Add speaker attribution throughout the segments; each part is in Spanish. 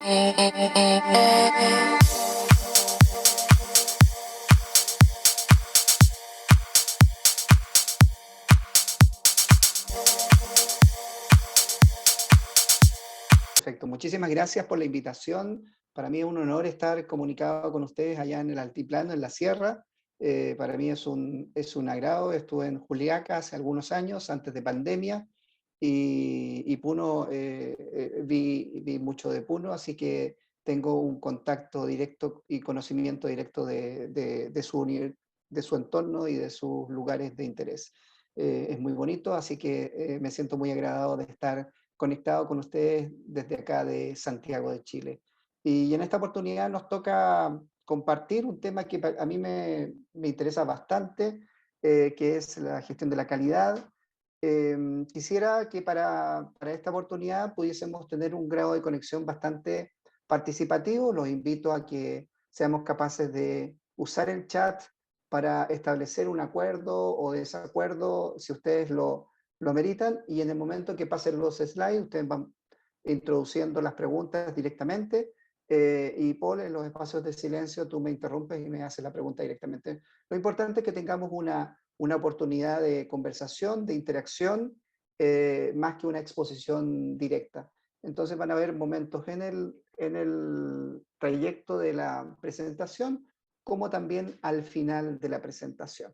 Speaker 1: Perfecto, muchísimas gracias por la invitación. Para mí es un honor estar comunicado con ustedes allá en el altiplano, en la sierra. Para mí es un agrado. Estuve en Juliaca hace algunos años, antes de pandemia, y Puno, vi mucho de Puno, así que tengo un contacto directo y conocimiento directo de su entorno y de sus lugares de interés. Es muy bonito, así que me siento muy agradado de estar conectado con ustedes desde acá de Santiago de Chile. Y en esta oportunidad nos toca compartir un tema que a mí me interesa bastante, que es la gestión de la calidad. Quisiera que para esta oportunidad pudiésemos tener un grado de conexión bastante participativo. Los invito a que seamos capaces de usar el chat para establecer un acuerdo o desacuerdo, si ustedes lo ameritan, y en el momento que pasen los slides, ustedes van introduciendo las preguntas directamente, y Paul, en los espacios de silencio, tú me interrumpes y me haces la pregunta directamente. Lo importante es que tengamos una oportunidad de conversación, de interacción, más que una exposición directa. Entonces van a haber momentos en el trayecto de la presentación, como también al final de la presentación.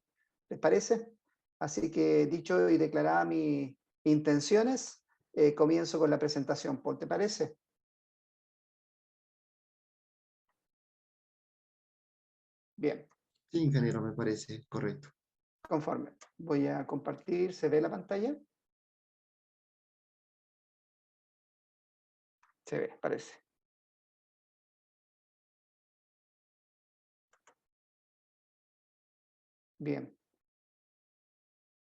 Speaker 1: ¿Les parece? Así que dicho y declarada mis intenciones, comienzo con la presentación. Paul, ¿te parece? Bien,
Speaker 2: Sí, ingeniero, me parece correcto.
Speaker 1: conforme. Voy a compartir. ¿Se ve la pantalla? Se ve, parece. Bien.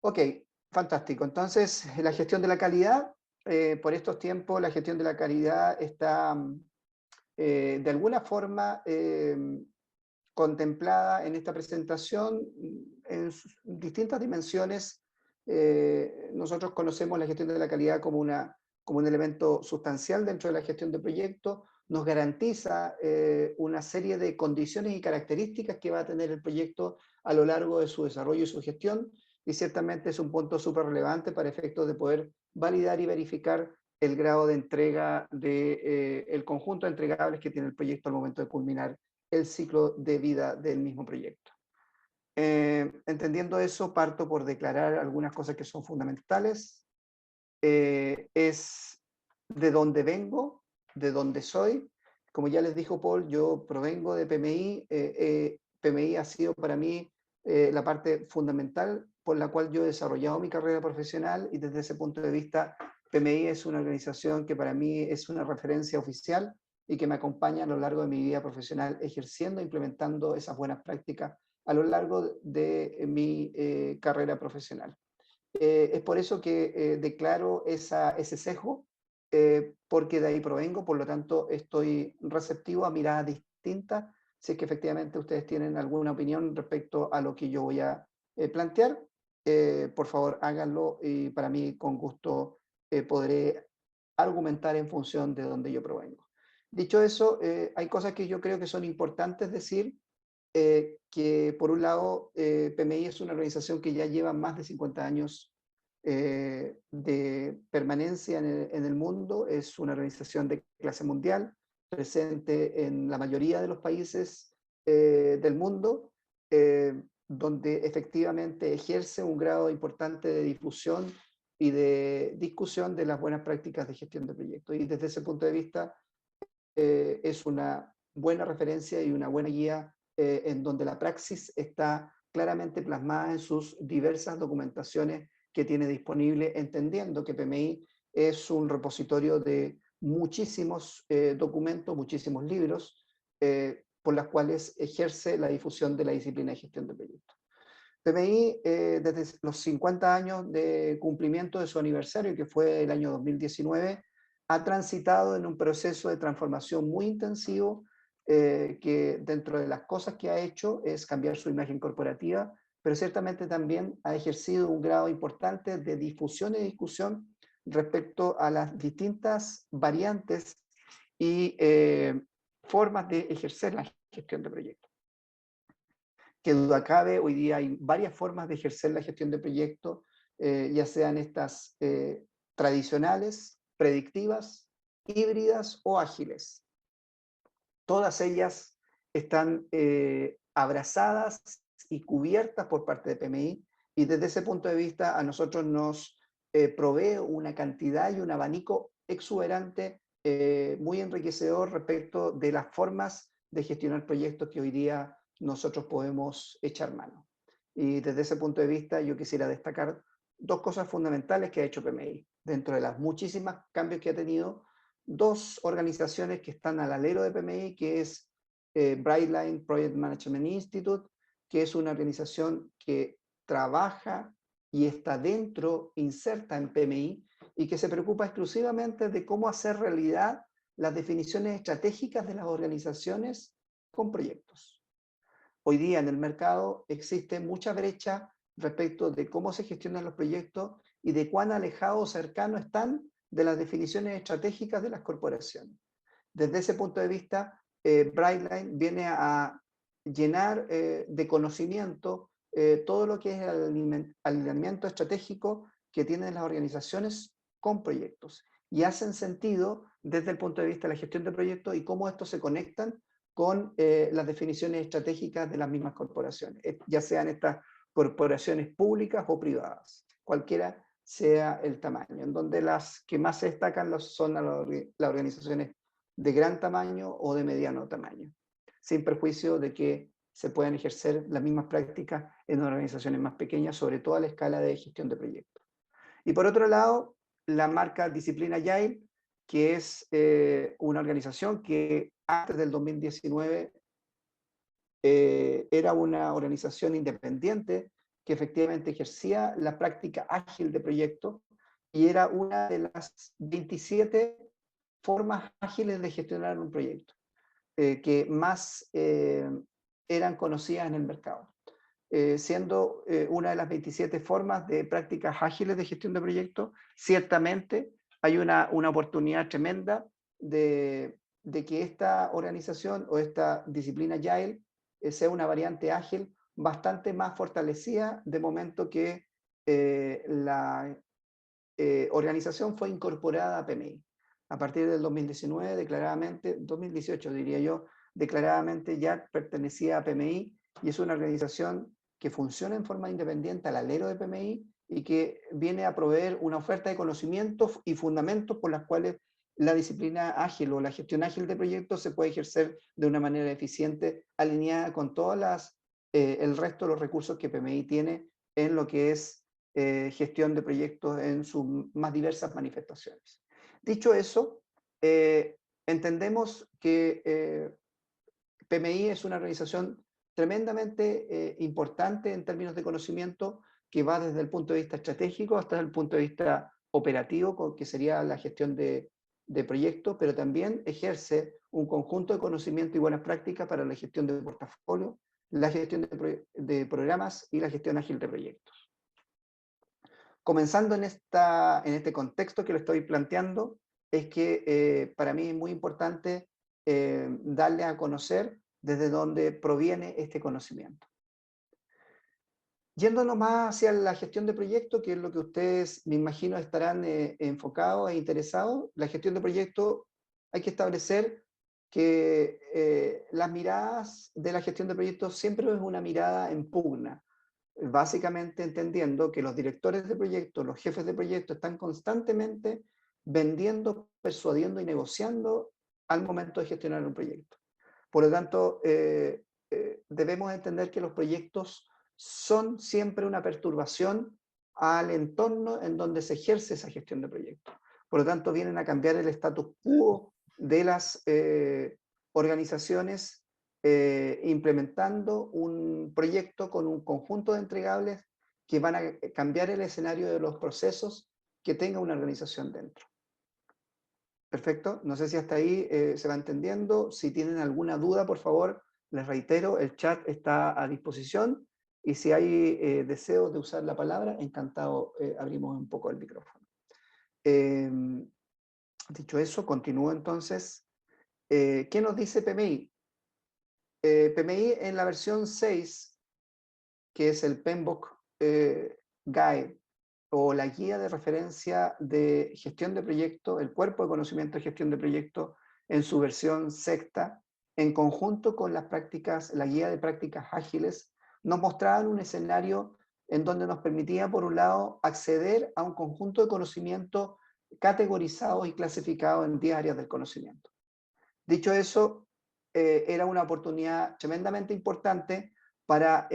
Speaker 1: Ok, fantástico. Entonces, la gestión de la calidad, por estos tiempos, la gestión de la calidad está de alguna forma contemplada en esta presentación en distintas dimensiones. Nosotros conocemos la gestión de la calidad como como un elemento sustancial dentro de la gestión de proyectos. Nos garantiza una serie de condiciones y características que va a tener el proyecto a lo largo de su desarrollo y su gestión, y ciertamente es un punto súper relevante para efectos de poder validar y verificar el grado de entrega del conjunto de entregables que tiene el proyecto al momento de culminar el ciclo de vida del mismo proyecto. Entendiendo eso, parto por declarar algunas cosas que son fundamentales. Es de dónde vengo, de dónde soy. Como ya les dijo Paul, yo provengo de PMI. PMI ha sido para mí la parte fundamental por la cual yo he desarrollado mi carrera profesional, y desde ese punto de vista PMI es una organización que para mí es una referencia oficial y que me acompaña a lo largo de mi vida profesional, ejerciendo e implementando esas buenas prácticas a lo largo de mi carrera profesional. Es por eso que declaro ese sesgo, porque de ahí provengo. Por lo tanto estoy receptivo a miradas distintas. Si es que efectivamente ustedes tienen alguna opinión respecto a lo que yo voy a plantear, por favor háganlo, y para mí con gusto podré argumentar en función de donde yo provengo. Dicho eso, hay cosas que yo creo que son importantes decir, que por un lado PMI es una organización que ya lleva más de 50 años de permanencia en el mundo. Es una organización de clase mundial, presente en la mayoría de los países del mundo, donde efectivamente ejerce un grado importante de difusión y de discusión de las buenas prácticas de gestión de proyectos. Y desde ese punto de vista es una buena referencia y una buena guía, en donde la praxis está claramente plasmada en sus diversas documentaciones que tiene disponible, entendiendo que PMI es un repositorio de muchísimos documentos, muchísimos libros, por las cuales ejerce la difusión de la disciplina de gestión de proyectos. PMI, desde los 50 años de cumplimiento de su aniversario, que fue el año 2019, ha transitado en un proceso de transformación muy intensivo, que dentro de las cosas que ha hecho es cambiar su imagen corporativa, pero ciertamente también ha ejercido un grado importante de difusión y discusión respecto a las distintas variantes y formas de ejercer la gestión de proyectos. Que duda cabe, hoy día hay varias formas de ejercer la gestión de proyectos, ya sean estas tradicionales, predictivas, híbridas o ágiles. Todas ellas están abrazadas y cubiertas por parte de PMI, y desde ese punto de vista a nosotros nos provee una cantidad y un abanico exuberante, muy enriquecedor respecto de las formas de gestionar proyectos que hoy día nosotros podemos echar mano. Y desde ese punto de vista yo quisiera destacar dos cosas fundamentales que ha hecho PMI. Dentro de las muchísimas cambios que ha tenido, dos organizaciones que están al alero de PMI, que es Brightline Project Management Institute, que es una organización que trabaja y está dentro, inserta en PMI, y que se preocupa exclusivamente de cómo hacer realidad las definiciones estratégicas de las organizaciones con proyectos. Hoy día en el mercado existe mucha brecha respecto de cómo se gestionan los proyectos y de cuán alejados o cercanos están de las definiciones estratégicas de las corporaciones. Desde ese punto de vista, Brightline viene a llenar de conocimiento todo lo que es el alineamiento estratégico que tienen las organizaciones con proyectos, y hacen sentido desde el punto de vista de la gestión de proyectos y cómo estos se conectan con las definiciones estratégicas de las mismas corporaciones, ya sean estas corporaciones públicas o privadas, cualquiera sea el tamaño, en donde las que más se destacan son las organizaciones de gran tamaño o de mediano tamaño, sin perjuicio de que se puedan ejercer las mismas prácticas en organizaciones más pequeñas, sobre todo a la escala de gestión de proyectos. Y por otro lado, la marca Disciplina Agile, que es una organización que antes del 2019 era una organización independiente que efectivamente ejercía la práctica ágil de proyectos y era una de las 27 formas ágiles de gestionar un proyecto que más eran conocidas en el mercado. Siendo una de las 27 formas de prácticas ágiles de gestión de proyectos, ciertamente hay una oportunidad tremenda de que esta organización o esta disciplina Agile sea una variante ágil bastante más fortalecida de momento que la organización fue incorporada a PMI. A partir del 2019, declaradamente, 2018 diría yo, declaradamente ya pertenecía a PMI, y es una organización que funciona en forma independiente al alero de PMI y que viene a proveer una oferta de conocimientos y fundamentos por las cuales la disciplina ágil o la gestión ágil de proyectos se puede ejercer de una manera eficiente, alineada con todas el resto de los recursos que PMI tiene en lo que es gestión de proyectos en sus más diversas manifestaciones. Dicho eso, entendemos que PMI es una organización tremendamente importante en términos de conocimiento, que va desde el punto de vista estratégico hasta el punto de vista operativo, que sería la gestión de proyectos, pero también ejerce un conjunto de conocimiento y buenas prácticas para la gestión de portafolio, la gestión de programas y la gestión ágil de proyectos. Comenzando en este contexto que lo estoy planteando, es que para mí es muy importante darle a conocer desde dónde proviene este conocimiento. Yéndonos más hacia la gestión de proyectos, que es lo que ustedes, me imagino, estarán enfocados e interesados, la gestión de proyectos hay que establecer que las miradas de la gestión de proyectos siempre es una mirada en pugna, básicamente entendiendo que los directores de proyectos, los jefes de proyectos están constantemente vendiendo, persuadiendo y negociando al momento de gestionar un proyecto. Por lo tanto, debemos entender que los proyectos son siempre una perturbación al entorno en donde se ejerce esa gestión de proyectos. Por lo tanto, vienen a cambiar el status quo de las organizaciones implementando un proyecto con un conjunto de entregables que van a cambiar el escenario de los procesos que tenga una organización dentro. Perfecto, no sé si hasta ahí se va entendiendo. Si tienen alguna duda, por favor, les reitero, el chat está a disposición, y si hay deseos de usar la palabra, encantado, abrimos un poco el micrófono. Dicho eso, continúo entonces. ¿Qué nos dice PMI? PMI en la versión 6, que es el PMBOK Guide, o la guía de referencia de gestión de proyecto, el cuerpo de conocimiento de gestión de proyecto en su versión sexta, en conjunto con las prácticas, la guía de prácticas ágiles, nos mostraban un escenario en donde nos permitía, por un lado, acceder a un conjunto de conocimientos categorizados y clasificados en 10 áreas del conocimiento. Dicho eso, era una oportunidad tremendamente importante para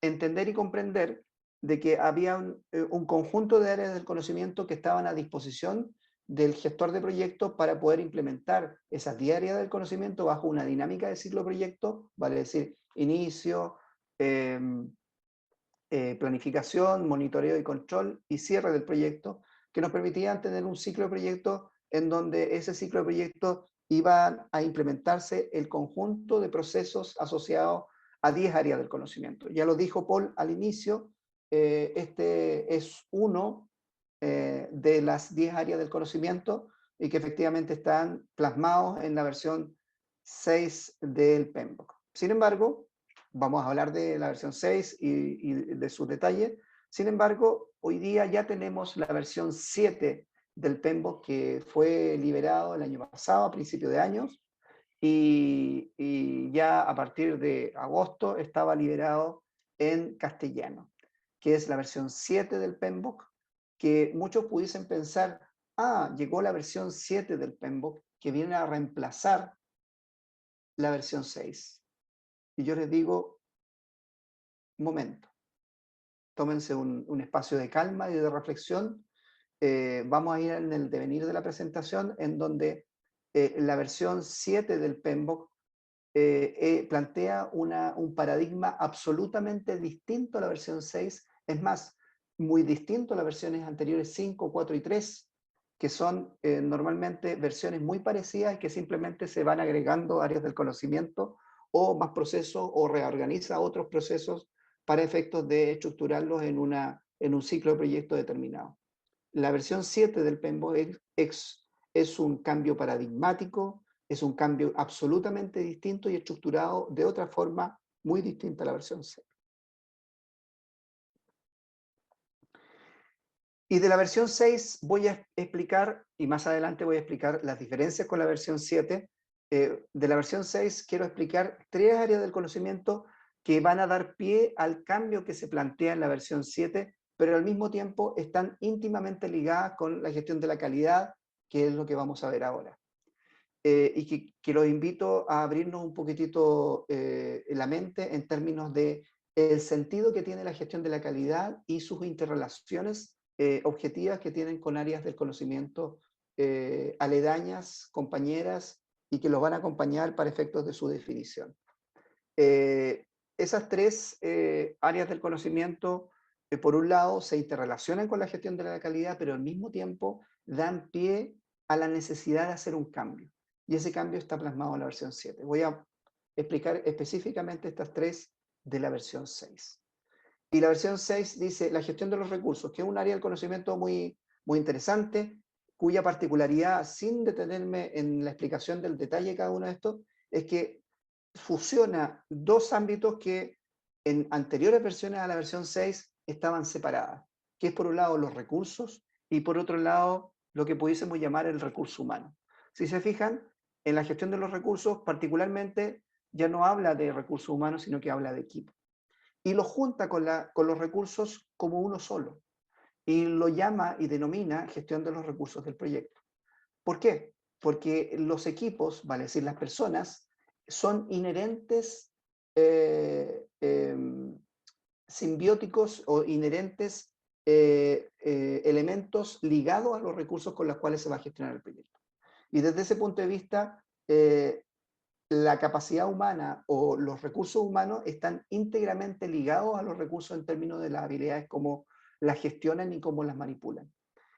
Speaker 1: entender y comprender de que había un conjunto de áreas del conocimiento que estaban a disposición del gestor de proyectos para poder implementar esas 10 áreas del conocimiento bajo una dinámica de ciclo proyecto, vale decir, inicio, eh, planificación, monitoreo y control y cierre del proyecto, que nos permitían tener un ciclo de proyecto en donde ese ciclo de proyecto iba a implementarse el conjunto de procesos asociados a 10 áreas del conocimiento. Ya lo dijo Paul al inicio, este es uno de las 10 áreas del conocimiento y que efectivamente están plasmados en la versión 6 del PMBOK. Sin embargo, vamos a hablar de la versión 6 y de sus detalles. Sin embargo, hoy día ya tenemos la versión 7 del PMBOK que fue liberado el año pasado, a principios de años, y ya a partir de agosto estaba liberado en castellano, que es la versión 7 del PMBOK, que muchos pudiesen pensar, llegó la versión 7 del PMBOK que viene a reemplazar la versión 6. Y yo les digo, un momento, tómense un espacio de calma y de reflexión. Vamos a ir en el devenir de la presentación, en donde la versión 7 del PMBOK plantea un paradigma absolutamente distinto a la versión 6, es más, muy distinto a las versiones anteriores 5, 4 y 3, que son normalmente versiones muy parecidas y que simplemente se van agregando áreas del conocimiento o más procesos o reorganiza otros procesos para efectos de estructurarlos en un ciclo de proyecto determinado. La versión 7 del PMBOK es un cambio paradigmático, es un cambio absolutamente distinto y estructurado de otra forma muy distinta a la versión 6. Y de la versión 6 voy a explicar, y más adelante voy a explicar las diferencias con la versión 7. De la versión 6 quiero explicar 3 áreas del conocimiento que van a dar pie al cambio que se plantea en la versión 7, pero al mismo tiempo están íntimamente ligadas con la gestión de la calidad, que es lo que vamos a ver ahora. Y que los invito a abrirnos un poquitito la mente en términos de el sentido que tiene la gestión de la calidad y sus interrelaciones objetivas que tienen con áreas del conocimiento aledañas, compañeras, y que los van a acompañar para efectos de su definición. Esas 3 áreas del conocimiento, por un lado, se interrelacionan con la gestión de la calidad, pero al mismo tiempo dan pie a la necesidad de hacer un cambio. Y ese cambio está plasmado en la versión 7. Voy a explicar específicamente estas 3 de la versión 6. Y la versión 6 dice la gestión de los recursos, que es un área del conocimiento muy, muy interesante, cuya particularidad, sin detenerme en la explicación del detalle de cada uno de estos, es que fusiona 2 ámbitos que en anteriores versiones a la versión 6 estaban separadas, que es por un lado los recursos y por otro lado lo que pudiésemos llamar el recurso humano. Si se fijan, en la gestión de los recursos particularmente ya no habla de recursos humanos, sino que habla de equipo. Y lo junta con los recursos como uno solo. Y lo llama y denomina gestión de los recursos del proyecto. ¿Por qué? Porque los equipos, vale decir, las personas, son inherentes simbióticos o inherentes elementos ligados a los recursos con los cuales se va a gestionar el proyecto. Y desde ese punto de vista, la capacidad humana o los recursos humanos están íntegramente ligados a los recursos en términos de las habilidades, cómo las gestionan y cómo las manipulan.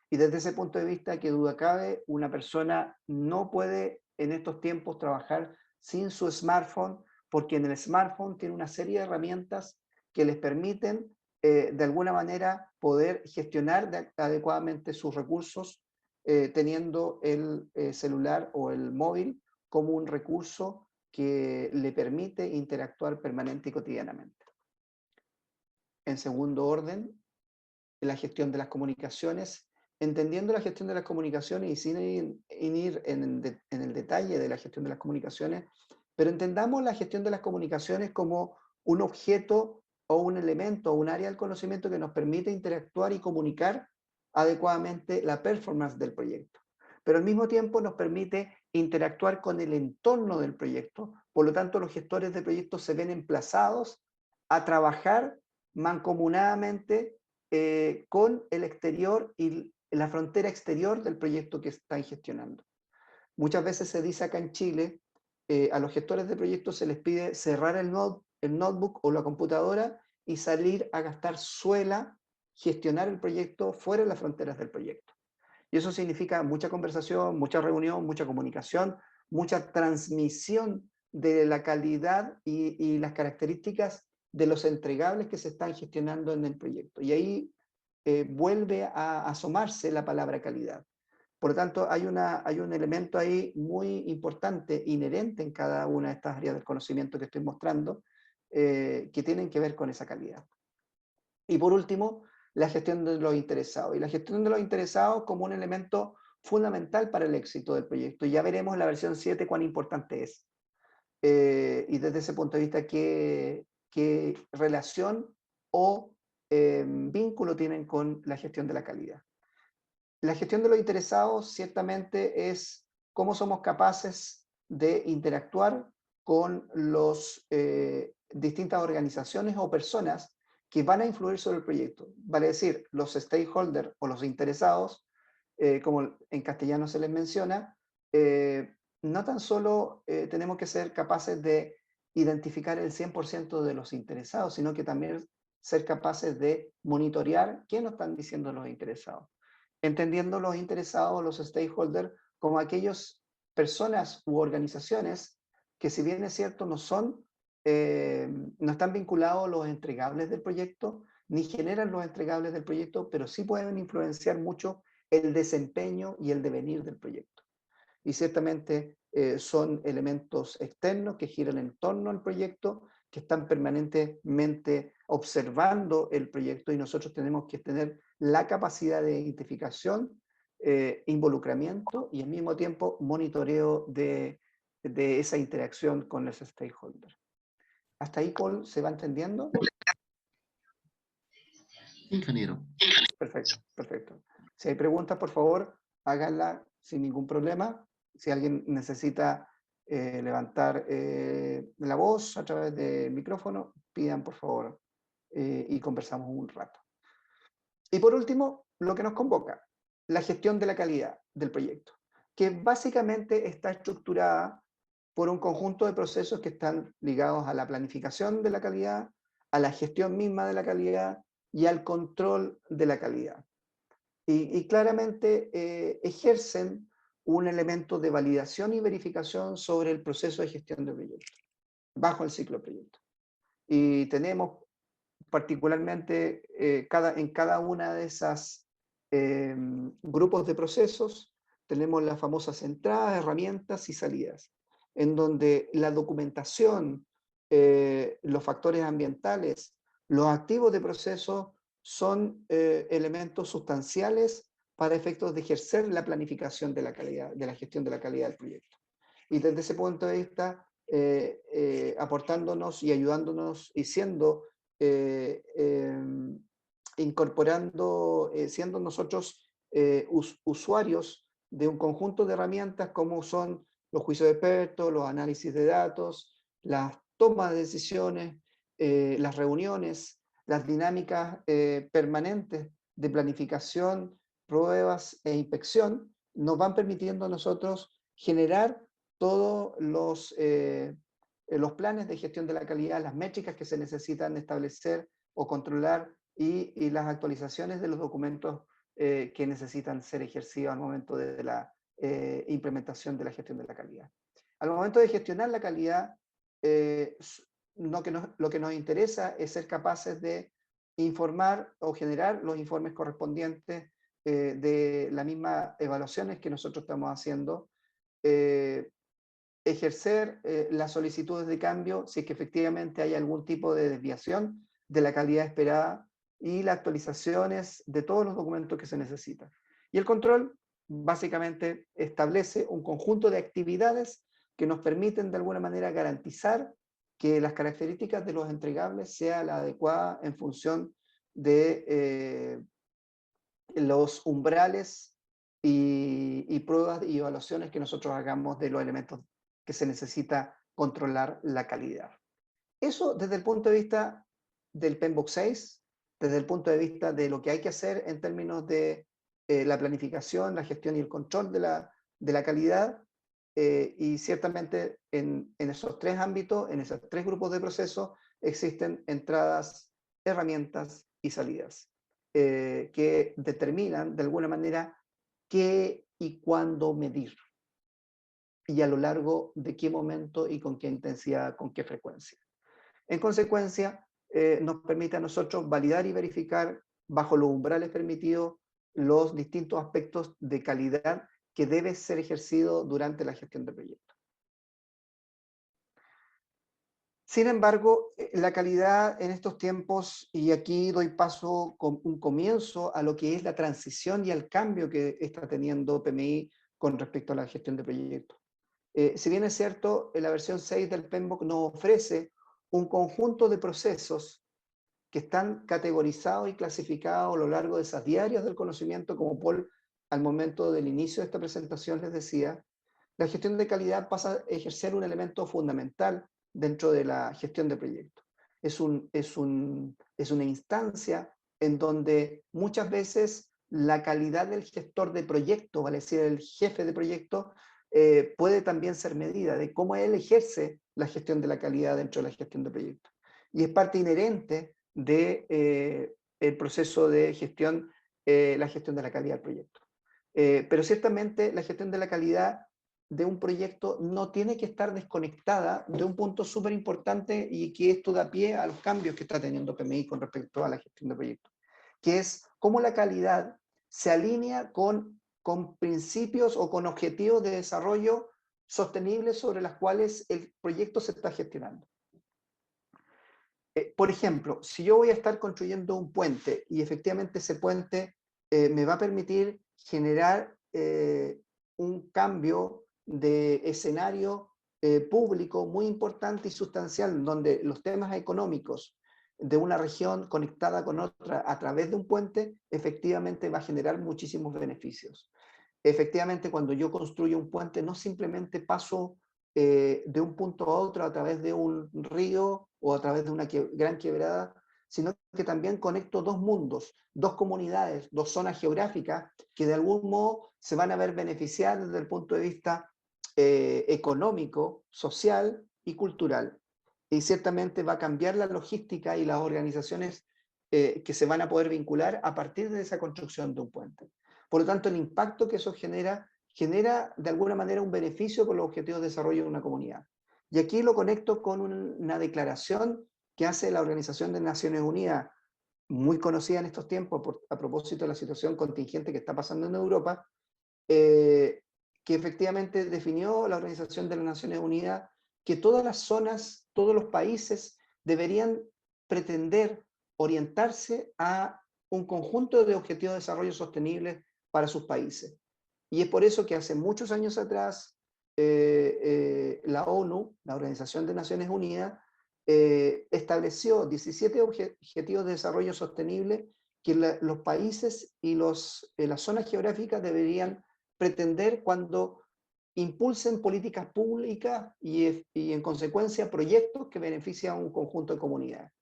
Speaker 1: Y desde ese punto de vista, que duda cabe, una persona no puede en estos tiempos trabajar sin su smartphone, porque en el smartphone tiene una serie de herramientas que les permiten de alguna manera poder gestionar adecuadamente sus recursos teniendo el celular o el móvil como un recurso que le permite interactuar permanente y cotidianamente. En segundo orden, la gestión de las comunicaciones, entendiendo la gestión de las comunicaciones y sin ir en el detalle de la gestión de las comunicaciones, pero entendamos la gestión de las comunicaciones como un objeto o un elemento o un área del conocimiento que nos permite interactuar y comunicar adecuadamente la performance del proyecto. Pero al mismo tiempo nos permite interactuar con el entorno del proyecto. Por lo tanto, los gestores de proyectos se ven emplazados a trabajar mancomunadamente con el exterior y la frontera exterior del proyecto que están gestionando. Muchas veces se dice acá en Chile, a los gestores de proyectos se les pide cerrar el notebook o la computadora y salir a gastar suela, gestionar el proyecto fuera de las fronteras del proyecto. Y eso significa mucha conversación, mucha reunión, mucha comunicación, mucha transmisión de la calidad y las características de los entregables que se están gestionando en el proyecto. Y ahí vuelve a asomarse la palabra calidad. Por lo tanto, hay un elemento ahí muy importante, inherente en cada una de estas áreas del conocimiento que estoy mostrando, que tienen que ver con esa calidad. Y por último, la gestión de los interesados. Y la gestión de los interesados como un elemento fundamental para el éxito del proyecto. Ya veremos en la versión 7 cuán importante es. Y desde ese punto de vista, qué relación o vínculo tienen con la gestión de la calidad. La gestión de los interesados ciertamente es cómo somos capaces de interactuar con las distintas organizaciones o personas que van a influir sobre el proyecto. Vale decir, los stakeholders o los interesados, como en castellano se les menciona, no tan solo tenemos que ser capaces de identificar el 100% de los interesados, sino que también ser capaces de monitorear qué nos están diciendo los interesados, entendiendo los interesados, los stakeholders, como aquellas personas u organizaciones que, si bien es cierto, no están vinculados a los entregables del proyecto, ni generan los entregables del proyecto, pero sí pueden influenciar mucho el desempeño y el devenir del proyecto. Y ciertamente son elementos externos que giran en torno al proyecto, que están permanentemente observando el proyecto, y nosotros tenemos que tener la capacidad de identificación, involucramiento y al mismo tiempo monitoreo de esa interacción con los stakeholders. ¿Hasta ahí, Paul, se va entendiendo?
Speaker 2: Ingeniero.
Speaker 1: Perfecto, perfecto. Si hay preguntas, por favor, háganla sin ningún problema. Si alguien necesita levantar la voz a través del micrófono, pidan por favor y conversamos un rato. Y por último, lo que nos convoca, la gestión de la calidad del proyecto, que básicamente está estructurada por un conjunto de procesos que están ligados a la planificación de la calidad, a la gestión misma de la calidad y al control de la calidad. Y claramente ejercen un elemento de validación y verificación sobre el proceso de gestión del proyecto, bajo el ciclo de proyecto. Y tenemos particularmente en cada una de esas grupos de procesos, tenemos las famosas entradas, herramientas y salidas, en donde la documentación, los factores ambientales, los activos de proceso son elementos sustanciales para efectos de ejercer la planificación de la calidad, de la gestión de la calidad del proyecto. Y desde ese punto de vista, aportándonos y ayudándonos y siendo, incorporando, siendo nosotros usuarios de un conjunto de herramientas como son los juicios de expertos, los análisis de datos, las tomas de decisiones, las reuniones, las dinámicas permanentes de planificación, pruebas e inspección, nos van permitiendo a nosotros generar todos los planes de gestión de la calidad, las métricas que se necesitan establecer o controlar y las actualizaciones de los documentos que necesitan ser ejercidos al momento de la implementación de la gestión de la calidad. Al momento de gestionar la calidad, lo que nos interesa es ser capaces de informar o generar los informes correspondientes de las mismas evaluaciones que nosotros estamos haciendo, ejercer las solicitudes de cambio si es que efectivamente hay algún tipo de desviación de la calidad esperada y las actualizaciones de todos los documentos que se necesitan. Y el control básicamente establece un conjunto de actividades que nos permiten de alguna manera garantizar que las características de los entregables sean la adecuada en función de los umbrales y pruebas y evaluaciones que nosotros hagamos de los elementos que se necesita controlar la calidad. Eso desde el punto de vista del PMBOK 6, desde el punto de vista de lo que hay que hacer en términos de la planificación, la gestión y el control de la calidad, y ciertamente en esos tres ámbitos, en esos tres grupos de procesos, existen entradas, herramientas y salidas que determinan de alguna manera qué y cuándo medir y a lo largo de qué momento y con qué intensidad, con qué frecuencia. En consecuencia, nos permite a nosotros validar y verificar bajo los umbrales permitidos los distintos aspectos de calidad que debe ser ejercido durante la gestión de proyectos. Sin embargo, la calidad en estos tiempos, y aquí doy paso con un comienzo a lo que es la transición y al cambio que está teniendo PMI con respecto a la gestión de proyectos. Si bien es cierto, la versión 6 del PMBOK nos ofrece un conjunto de procesos que están categorizados y clasificados a lo largo de esas diarias del conocimiento, como Paul al momento del inicio de esta presentación les decía, la gestión de calidad pasa a ejercer un elemento fundamental dentro de la gestión de proyectos. Es una instancia en donde muchas veces la calidad del gestor de proyecto, vale decir, el jefe de proyecto, puede también ser medida de cómo él ejerce la gestión de la calidad dentro de la gestión de proyectos. Y es parte inherente de el proceso de gestión, la gestión de la calidad del proyecto. Pero ciertamente la gestión de la calidad de un proyecto no tiene que estar desconectada de un punto súper importante y que esto da pie a los cambios que está teniendo PMI con respecto a la gestión de proyectos, que es cómo la calidad se alinea con principios o con objetivos de desarrollo sostenibles sobre los cuales el proyecto se está gestionando. Por ejemplo, si yo voy a estar construyendo un puente y efectivamente ese puente me va a permitir generar un cambio de escenario público muy importante y sustancial, donde los temas económicos de una región conectada con otra a través de un puente, efectivamente va a generar muchísimos beneficios. Efectivamente, cuando yo construyo un puente, no simplemente paso de un punto a otro a través de un río o a través de una gran quebrada, sino que también conecto dos mundos, dos comunidades, dos zonas geográficas que de algún modo se van a ver beneficiadas desde el punto de vista económico, social y cultural. Y ciertamente va a cambiar la logística y las organizaciones que se van a poder vincular a partir de esa construcción de un puente. Por lo tanto, el impacto que eso genera de alguna manera un beneficio por los objetivos de desarrollo de una comunidad. Y aquí lo conecto con una declaración que hace la Organización de Naciones Unidas, muy conocida en estos tiempos a propósito de la situación contingente que está pasando en Europa, que efectivamente definió la Organización de las Naciones Unidas que todas las zonas, todos los países deberían pretender orientarse a un conjunto de objetivos de desarrollo sostenible para sus países. Y es por eso que hace muchos años atrás la ONU, la Organización de Naciones Unidas, estableció 17 objetivos de desarrollo sostenible que los países y las zonas geográficas deberían pretender cuando impulsen políticas públicas y en consecuencia proyectos que benefician a un conjunto de comunidades.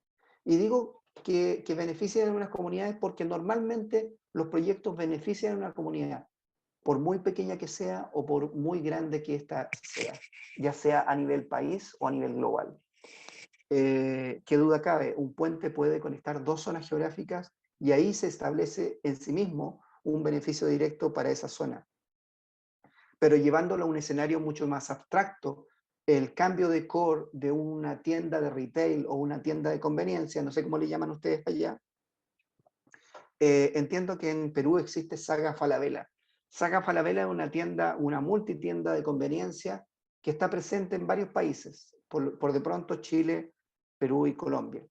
Speaker 1: Y digo que benefician a unas comunidades porque normalmente los proyectos benefician a una comunidad, por muy pequeña que sea o por muy grande que ésta sea, ya sea a nivel país o a nivel global. ¿Qué duda cabe? Un puente puede conectar dos zonas geográficas y ahí se establece en sí mismo un beneficio directo para esa zona. Pero llevándolo a un escenario mucho más abstracto, el cambio de core de una tienda de retail o una tienda de conveniencia, no sé cómo le llaman ustedes allá, entiendo que en Perú existe Saga Falabella. Saga Falabella es una tienda, una multitienda de conveniencia que está presente en varios países, por de pronto Chile, Perú y Colombia.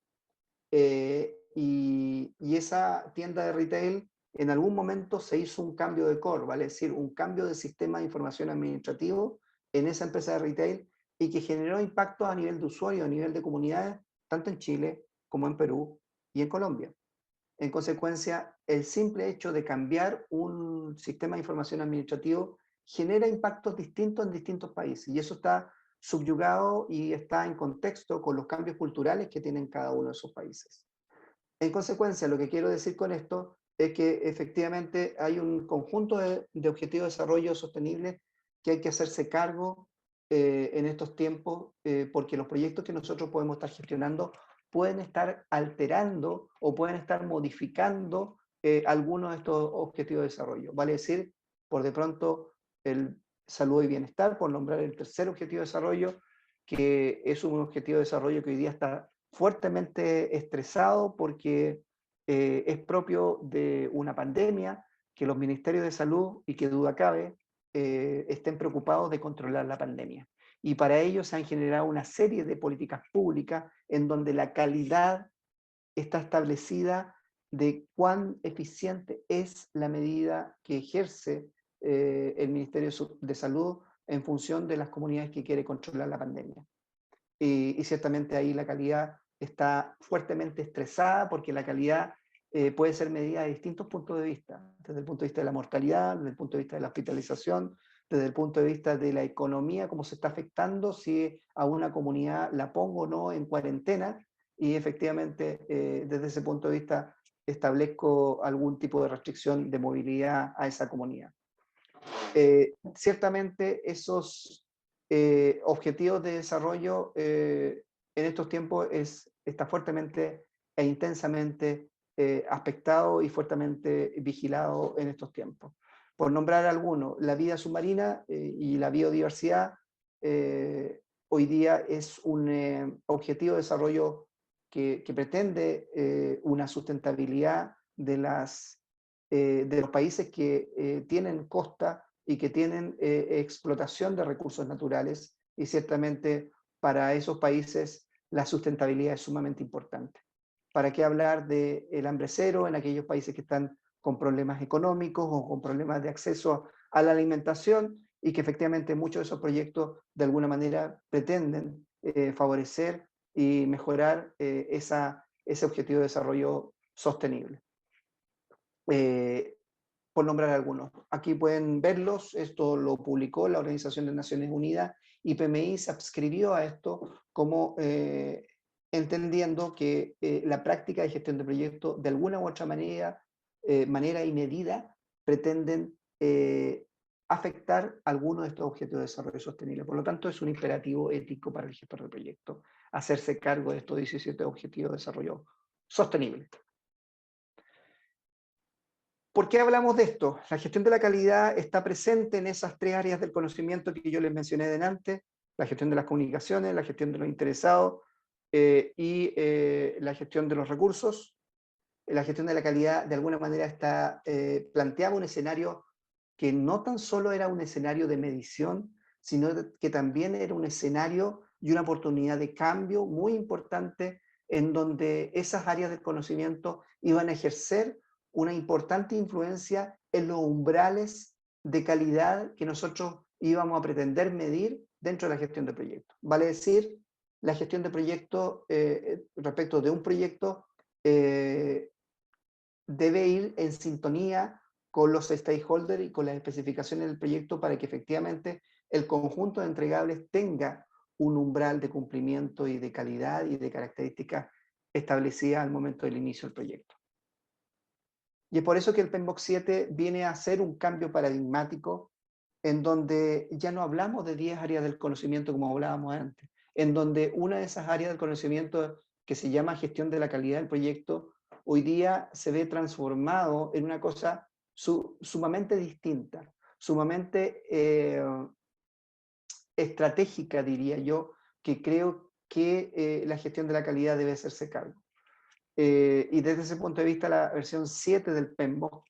Speaker 1: Y esa tienda de retail en algún momento se hizo un cambio de core, vale decir, un cambio de sistema de información administrativo en esa empresa de retail y que generó impacto a nivel de usuario, a nivel de comunidades, tanto en Chile como en Perú y en Colombia. En consecuencia, el simple hecho de cambiar un sistema de información administrativo genera impactos distintos en distintos países y eso está subyugado y está en contexto con los cambios culturales que tienen cada uno de esos países. En consecuencia, lo que quiero decir con esto es que efectivamente hay un conjunto de objetivos de desarrollo sostenible que hay que hacerse cargo en estos tiempos, porque los proyectos que nosotros podemos estar gestionando pueden estar alterando o pueden estar modificando algunos de estos objetivos de desarrollo. Vale decir, por de pronto, el salud y bienestar, por nombrar el tercer objetivo de desarrollo, que es un objetivo de desarrollo que hoy día está fuertemente estresado porque es propio de una pandemia, que los ministerios de salud, y que duda cabe, estén preocupados de controlar la pandemia. Y para ello se han generado una serie de políticas públicas en donde la calidad está establecida de cuán eficiente es la medida que ejerce el Ministerio de Salud en función de las comunidades que quiere controlar la pandemia. Y ciertamente ahí la calidad está fuertemente estresada porque la calidad puede ser medida de distintos puntos de vista, desde el punto de vista de la mortalidad, desde el punto de vista de la hospitalización, desde el punto de vista de la economía, cómo se está afectando, si a una comunidad la pongo o no en cuarentena, y efectivamente desde ese punto de vista establezco algún tipo de restricción de movilidad a esa comunidad. Ciertamente esos objetivos de desarrollo en estos tiempos está fuertemente e intensamente aspectado y fuertemente vigilado en estos tiempos. Por nombrar algunos, la vida submarina y la biodiversidad hoy día es un objetivo de desarrollo que pretende una sustentabilidad de los países que tienen costa y que tienen explotación de recursos naturales, y ciertamente para esos países la sustentabilidad es sumamente importante. ¿Para qué hablar del hambre cero en aquellos países que están con problemas económicos o con problemas de acceso a la alimentación y que efectivamente muchos de esos proyectos de alguna manera pretenden favorecer y mejorar ese objetivo de desarrollo sostenible? Por nombrar algunos. Aquí pueden verlos, esto lo publicó la Organización de Naciones Unidas y PMI se adscribió a esto como entendiendo que la práctica de gestión de proyectos de alguna u otra manera y medida pretenden afectar algunos de estos objetivos de desarrollo sostenible. Por lo tanto, es un imperativo ético para el gestor de proyectos hacerse cargo de estos 17 objetivos de desarrollo sostenible. ¿Por qué hablamos de esto? La gestión de la calidad está presente en esas tres áreas del conocimiento que yo les mencioné delante: la gestión de las comunicaciones, la gestión de los interesados y la gestión de los recursos. La gestión de la calidad de alguna manera planteaba un escenario que no tan solo era un escenario de medición, sino que también era un escenario y una oportunidad de cambio muy importante en donde esas áreas del conocimiento iban a ejercer una importante influencia en los umbrales de calidad que nosotros íbamos a pretender medir dentro de la gestión de proyectos. Vale decir, la gestión de proyectos respecto de un proyecto debe ir en sintonía con los stakeholders y con las especificaciones del proyecto para que efectivamente el conjunto de entregables tenga un umbral de cumplimiento y de calidad y de características establecidas al momento del inicio del proyecto. Y es por eso que el PMBOK 7 viene a ser un cambio paradigmático en donde ya no hablamos de 10 áreas del conocimiento como hablábamos antes, en donde una de esas áreas del conocimiento que se llama gestión de la calidad del proyecto, hoy día se ve transformado en una cosa sumamente distinta, sumamente estratégica, diría yo, que creo que la gestión de la calidad debe hacerse cargo. Y desde ese punto de vista, la versión 7 del PMBOK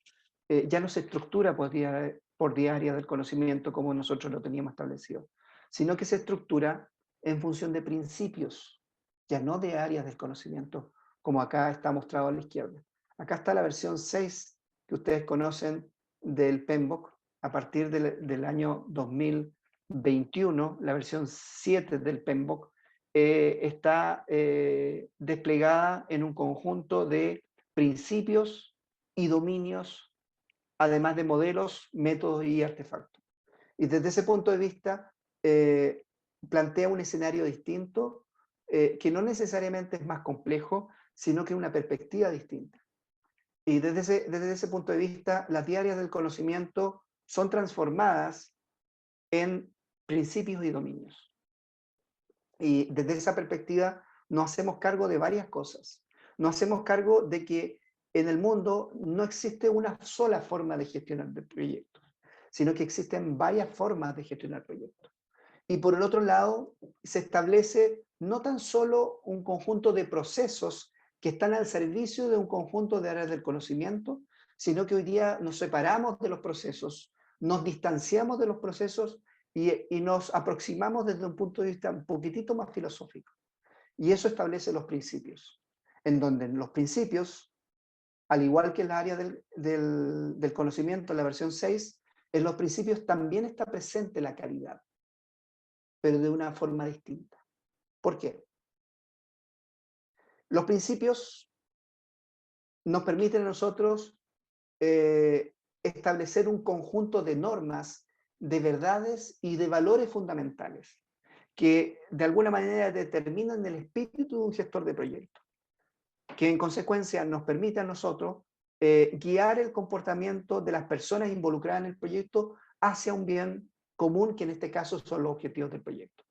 Speaker 1: ya no se estructura por 10 áreas del conocimiento como nosotros lo teníamos establecido, sino que se estructura en función de principios, ya no de áreas del conocimiento, como acá está mostrado a la izquierda. Acá está la versión 6 que ustedes conocen del PMBOK a partir del año 2021, la versión 7 del PMBOK está desplegada en un conjunto de principios y dominios, además de modelos, métodos y artefactos. Y desde ese punto de vista, plantea un escenario distinto, que no necesariamente es más complejo, sino que una perspectiva distinta. Y desde ese punto de vista, las áreas del conocimiento son transformadas en principios y dominios. Y desde esa perspectiva nos hacemos cargo de varias cosas. Nos hacemos cargo de que en el mundo no existe una sola forma de gestionar proyectos, sino que existen varias formas de gestionar proyectos. Y por el otro lado, se establece no tan solo un conjunto de procesos que están al servicio de un conjunto de áreas del conocimiento, sino que hoy día nos separamos de los procesos, nos distanciamos de los procesos y nos aproximamos desde un punto de vista un poquitito más filosófico. Y eso establece los principios, en donde los principios, al igual que en la área del conocimiento, en la versión 6, en los principios también está presente la calidad, pero de una forma distinta. ¿Por qué? Los principios nos permiten a nosotros establecer un conjunto de normas, de verdades y de valores fundamentales que de alguna manera determinan el espíritu de un gestor de proyecto, que en consecuencia nos permite a nosotros guiar el comportamiento de las personas involucradas en el proyecto hacia un bien común, que en este caso son los objetivos del proyecto.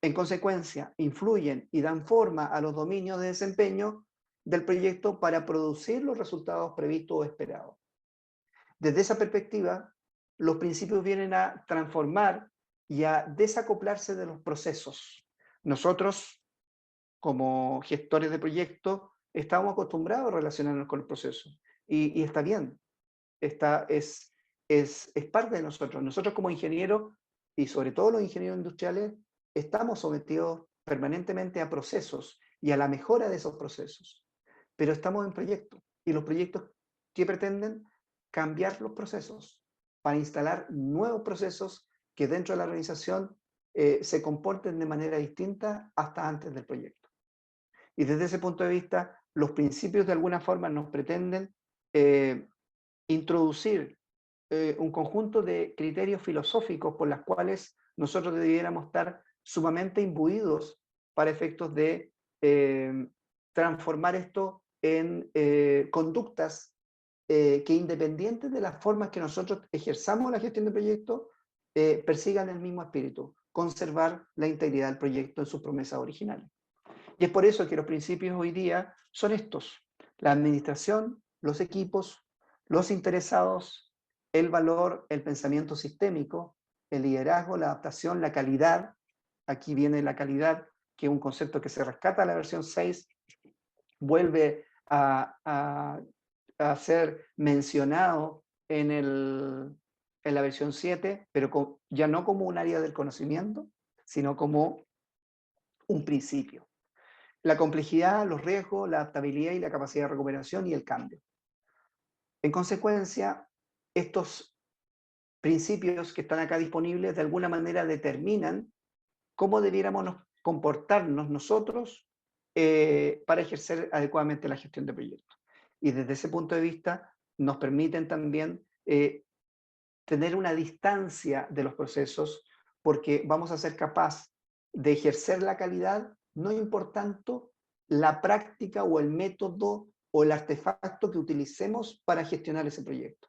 Speaker 1: En consecuencia, influyen y dan forma a los dominios de desempeño del proyecto para producir los resultados previstos o esperados. Desde esa perspectiva, los principios vienen a transformar y a desacoplarse de los procesos. Nosotros, como gestores de proyectos, estamos acostumbrados a relacionarnos con el proceso y está bien, es parte de nosotros. Nosotros como ingenieros, y sobre todo los ingenieros industriales, estamos sometidos permanentemente a procesos y a la mejora de esos procesos. Pero estamos en proyectos, y los proyectos que pretenden cambiar los procesos para instalar nuevos procesos que dentro de la organización se comporten de manera distinta hasta antes del proyecto. Y desde ese punto de vista, los principios de alguna forma nos pretenden introducir un conjunto de criterios filosóficos por los cuales nosotros debiéramos estar sumamente imbuidos para efectos de transformar esto en conductas que, independientes de las formas que nosotros ejerzamos la gestión de proyectos, persigan el mismo espíritu: conservar la integridad del proyecto en sus promesas originales. Y es por eso que los principios hoy día son estos: la administración, los equipos, los interesados, el valor, el pensamiento sistémico, el liderazgo, la adaptación, la calidad. Aquí viene la calidad, que es un concepto que se rescata en la versión 6, vuelve a ser mencionado en la versión 7, pero ya no como un área del conocimiento, sino como un principio. La complejidad, los riesgos, la adaptabilidad y la capacidad de recuperación y el cambio. En consecuencia, estos principios que están acá disponibles de alguna manera determinan cómo debiéramos comportarnos nosotros para ejercer adecuadamente la gestión de proyectos. Y desde ese punto de vista nos permiten también tener una distancia de los procesos, porque vamos a ser capaces de ejercer la calidad, no importando la práctica o el método o el artefacto que utilicemos para gestionar ese proyecto.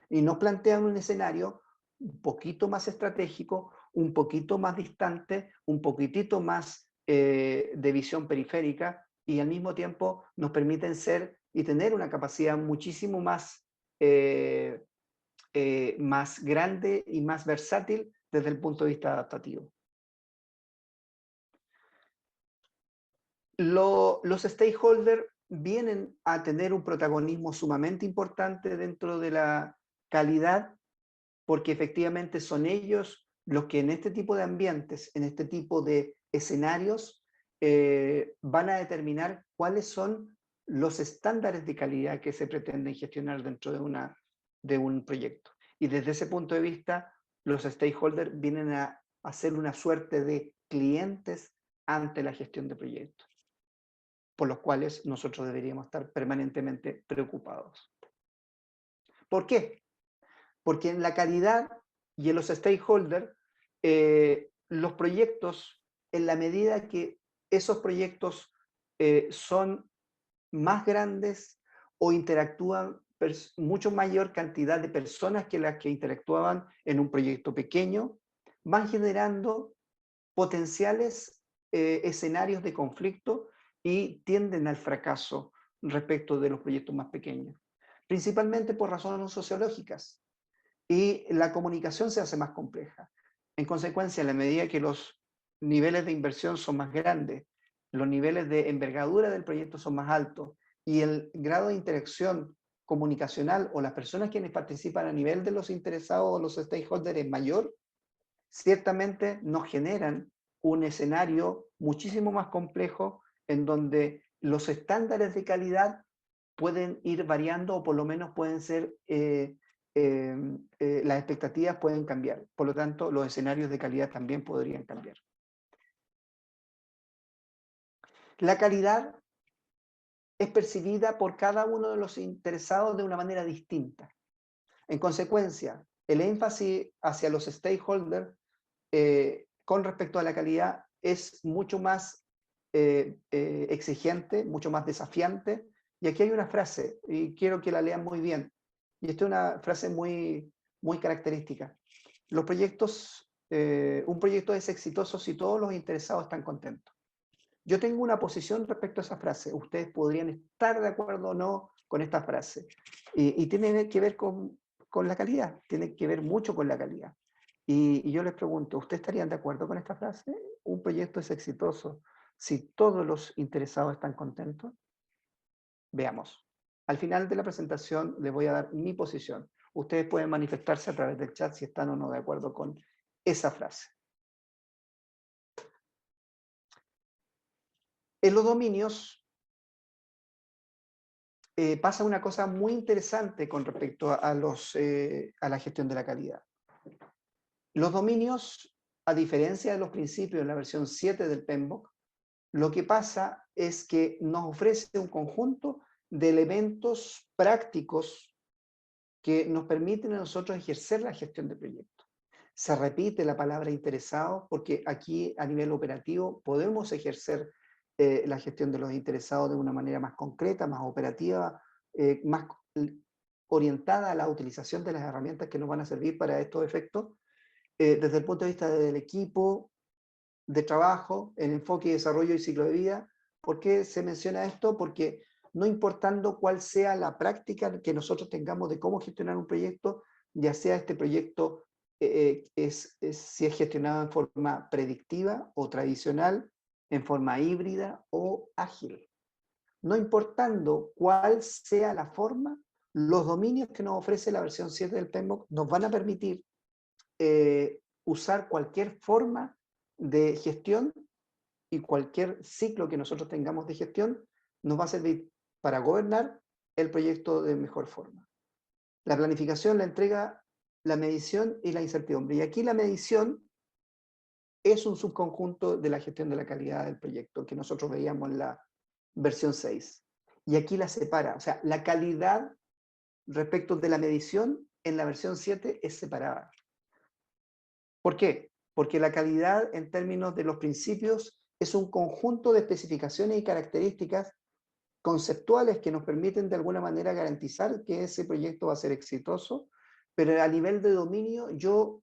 Speaker 1: Y nos plantean un escenario un poquito más estratégico, un poquito más distante, un poquitito más de visión periférica, y al mismo tiempo nos permiten ser y tener una capacidad muchísimo más más grande y más versátil desde el punto de vista adaptativo. Los stakeholders vienen a tener un protagonismo sumamente importante dentro de la calidad, porque efectivamente son ellos los que en este tipo de ambientes, en este tipo de escenarios, van a determinar cuáles son los estándares de calidad que se pretenden gestionar dentro de un proyecto. Y desde ese punto de vista, los stakeholders vienen a hacer una suerte de clientes ante la gestión de proyectos, por los cuales nosotros deberíamos estar permanentemente preocupados. ¿Por qué? Porque en la calidad y en los stakeholders, los proyectos, en la medida que esos proyectos son más grandes o interactúan mucho mayor cantidad de personas que las que interactuaban en un proyecto pequeño, van generando potenciales escenarios de conflicto y tienden al fracaso respecto de los proyectos más pequeños, principalmente por razones sociológicas. Y la comunicación se hace más compleja. En consecuencia, en la medida que los niveles de inversión son más grandes, los niveles de envergadura del proyecto son más altos y el grado de interacción comunicacional o las personas quienes participan a nivel de los interesados o los stakeholders es mayor, ciertamente nos generan un escenario muchísimo más complejo en donde los estándares de calidad pueden ir variando o por lo menos pueden ser, las expectativas pueden cambiar. Por lo tanto, los escenarios de calidad también podrían cambiar. La calidad es percibida por cada uno de los interesados de una manera distinta. En consecuencia, el énfasis hacia los stakeholders con respecto a la calidad es mucho más exigente, mucho más desafiante. Y aquí hay una frase, y quiero que la lean muy bien. Y esta es una frase muy característica. Los proyectos, un proyecto es exitoso si todos los interesados están contentos. Yo tengo una posición respecto a esa frase. Ustedes podrían estar de acuerdo o no con esta frase. Y tiene que ver con la calidad, tiene que ver mucho con la calidad. Y yo les pregunto, ¿ustedes estarían de acuerdo con esta frase? ¿Un proyecto es exitoso si todos los interesados están contentos? Veamos. Al final de la presentación les voy a dar mi posición. Ustedes pueden manifestarse a través del chat si están o no de acuerdo con esa frase. En los dominios pasa una cosa muy interesante con respecto a la gestión de la calidad. Los dominios, a diferencia de los principios en la versión 7 del PMBOK, lo que pasa es que nos ofrece un conjunto de elementos prácticos que nos permiten a nosotros ejercer la gestión de proyectos. Se repite la palabra interesado porque aquí a nivel operativo podemos ejercer la gestión de los interesados de una manera más concreta, más operativa, más orientada a la utilización de las herramientas que nos van a servir para estos efectos, desde el punto de vista del equipo de trabajo, en enfoque, desarrollo y ciclo de vida. ¿Por qué se menciona esto? Porque no importando cuál sea la práctica que nosotros tengamos de cómo gestionar un proyecto, ya sea este proyecto si es gestionado en forma predictiva o tradicional, en forma híbrida o ágil. No importando cuál sea la forma, los dominios que nos ofrece la versión 7 del PMBOK nos van a permitir usar cualquier forma de gestión y cualquier ciclo que nosotros tengamos de gestión nos va a servir para gobernar el proyecto de mejor forma. La planificación, la entrega, la medición y la incertidumbre. Y aquí la medición es un subconjunto de la gestión de la calidad del proyecto que nosotros veíamos en la versión 6. Y aquí la separa. O sea, la calidad respecto de la medición en la versión 7 es separada. ¿Por qué? Porque la calidad en términos de los principios es un conjunto de especificaciones y características conceptuales que nos permiten de alguna manera garantizar que ese proyecto va a ser exitoso, pero a nivel de dominio yo